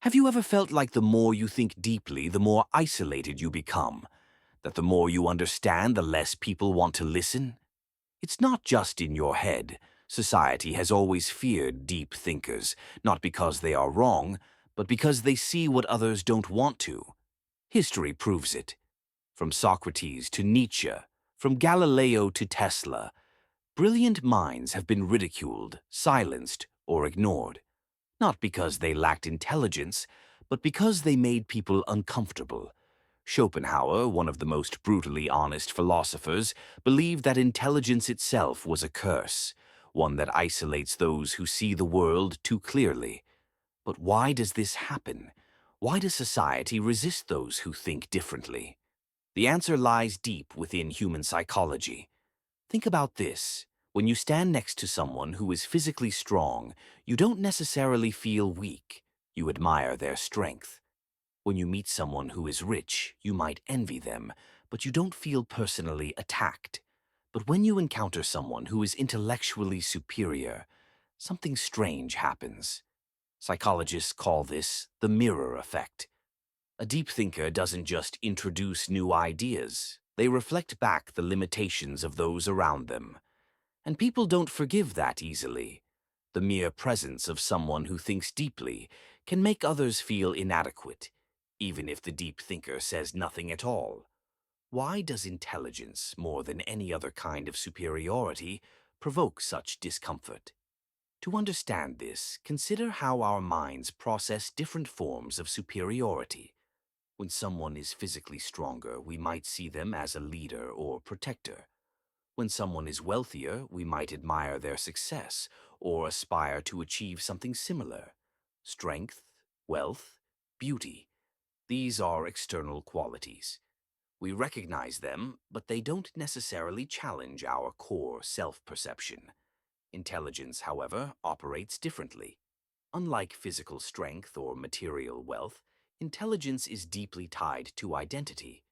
Have you ever felt like the more you think deeply, the more isolated you become? That the more you understand, the less people want to listen? It's not just in your head. Society has always feared deep thinkers, not because they are wrong, but because they see what others don't want to. History proves it. From Socrates to Nietzsche, from Galileo to Tesla, brilliant minds have been ridiculed, silenced, or ignored. Not because they lacked intelligence, but because they made people uncomfortable. Schopenhauer, one of the most brutally honest philosophers, believed that intelligence itself was a curse, one that isolates those who see the world too clearly. But why does this happen? Why does society resist those who think differently? The answer lies deep within human psychology. Think about this. When you stand next to someone who is physically strong, you don't necessarily feel weak. You admire their strength. When you meet someone who is rich, you might envy them, but you don't feel personally attacked. But when you encounter someone who is intellectually superior, something strange happens. Psychologists call this the mirror effect. A deep thinker doesn't just introduce new ideas. They reflect back the limitations of those around them. And people don't forgive that easily. The mere presence of someone who thinks deeply can make others feel inadequate, even if the deep thinker says nothing at all. Why does intelligence, more than any other kind of superiority, provoke such discomfort? To understand this, consider how our minds process different forms of superiority. When someone is physically stronger, we might see them as a leader or protector. When someone is wealthier, we might admire their success or aspire to achieve something similar. Strength, wealth, beauty, these are external qualities. We recognize them, but they don't necessarily challenge our core self-perception. Intelligence, however, operates differently. Unlike physical strength or material wealth, intelligence is deeply tied to identity.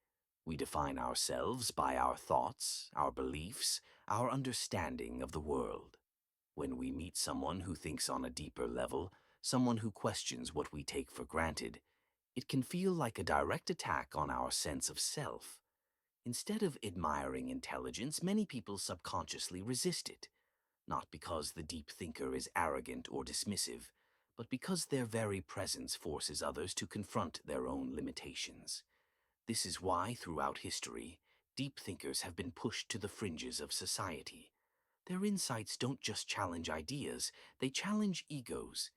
We define ourselves by our thoughts, our beliefs, our understanding of the world. When we meet someone who thinks on a deeper level, someone who questions what we take for granted, it can feel like a direct attack on our sense of self. Instead of admiring intelligence, many people subconsciously resist it, not because the deep thinker is arrogant or dismissive, but because their very presence forces others to confront their own limitations. This is why, throughout history, deep thinkers have been pushed to the fringes of society. Their insights don't just challenge ideas, they challenge egos.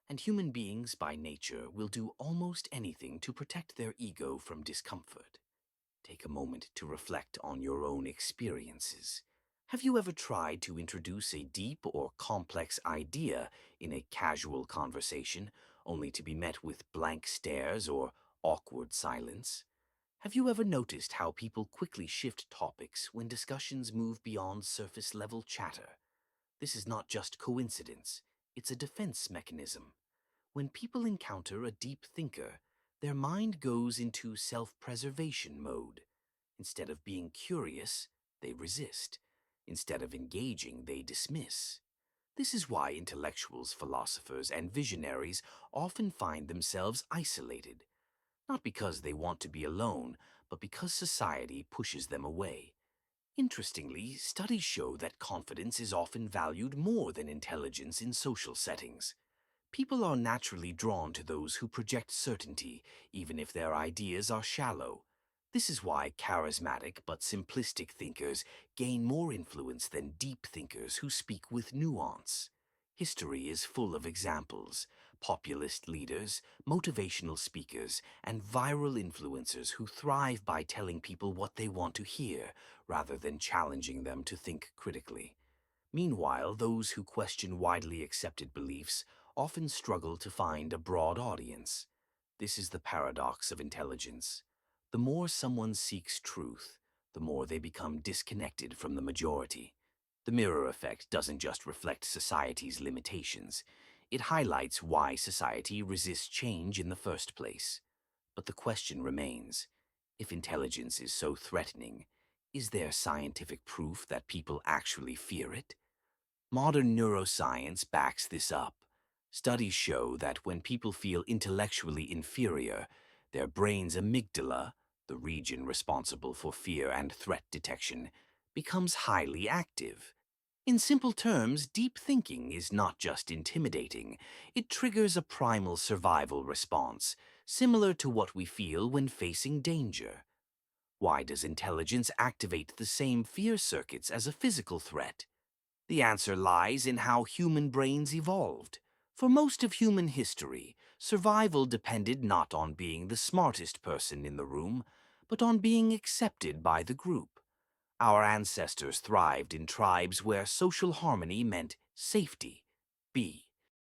And human beings, by nature, will do almost anything to protect their ego from discomfort. Take a moment to reflect on your own experiences. Have you ever tried to introduce a deep or complex idea in a casual conversation, only to be met with blank stares or awkward silence? Have you ever noticed how people quickly shift topics when discussions move beyond surface-level chatter? This is not just coincidence, it's a defense mechanism. When people encounter a deep thinker, their mind goes into self-preservation mode. Instead of being curious, they resist. Instead of engaging, they dismiss. This is why intellectuals, philosophers, and visionaries often find themselves isolated. Not because they want to be alone, but because society pushes them away. Interestingly, studies show that confidence is often valued more than intelligence in social settings. People are naturally drawn to those who project certainty, even if their ideas are shallow. This is why charismatic but simplistic thinkers gain more influence than deep thinkers who speak with nuance. History is full of examples: populist leaders, motivational speakers, and viral influencers who thrive by telling people what they want to hear, rather than challenging them to think critically. Meanwhile, those who question widely accepted beliefs often struggle to find a broad audience. This is the paradox of intelligence. The more someone seeks truth, the more they become disconnected from the majority. The mirror effect doesn't just reflect society's limitations. It highlights why society resists change in the first place. But the question remains: if intelligence is so threatening, is there scientific proof that people actually fear it? Modern neuroscience backs this up. Studies show that when people feel intellectually inferior, their brain's amygdala, the region responsible for fear and threat detection, becomes highly active. In simple terms, deep thinking is not just intimidating, it triggers a primal survival response, similar to what we feel when facing danger. Why does intelligence activate the same fear circuits as a physical threat? The answer lies in how human brains evolved. For most of human history, survival depended not on being the smartest person in the room, but on being accepted by the group. Our ancestors thrived in tribes where social harmony meant safety. B.